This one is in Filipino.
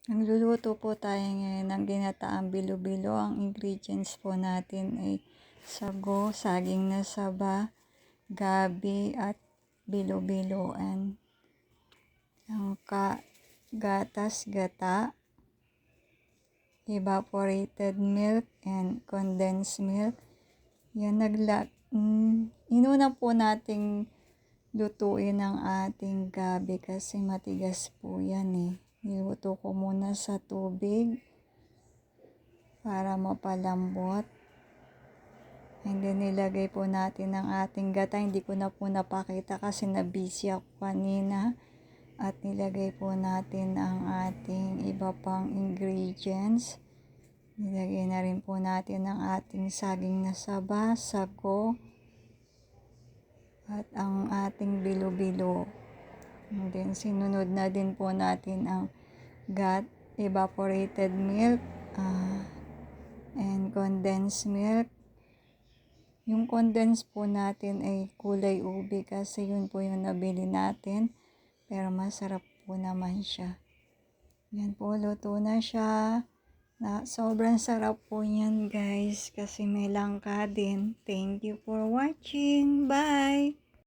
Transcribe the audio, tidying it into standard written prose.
Nagluluto po tayo ngayon ng ginataang bilo-bilo. Ang ingredients po natin ay sago, saging na saba, gabi at bilo-biloan. Ang gatas, gata, evaporated milk and condensed milk. Yan, inuna po nating lutuin ang ating gabi kasi matigas po yan eh. Niluto ko muna sa tubig para mapalambot. And then nilagay po natin ang ating gata. Hindi ko na po napakita kasi na-busy ako kanina. At nilagay po natin ang ating iba pang ingredients. Nilagay na rin po natin ang ating saging na saba, sago, at ang ating bilo-bilo. And then sinunod na din po natin ang evaporated milk and condensed milk. Yung condensed po natin ay kulay ube kasi yun po yung nabili natin. Pero masarap po naman siya. Yan po, luto na siya. Sobrang sarap po yan guys kasi may langka din. Thank you for watching. Bye!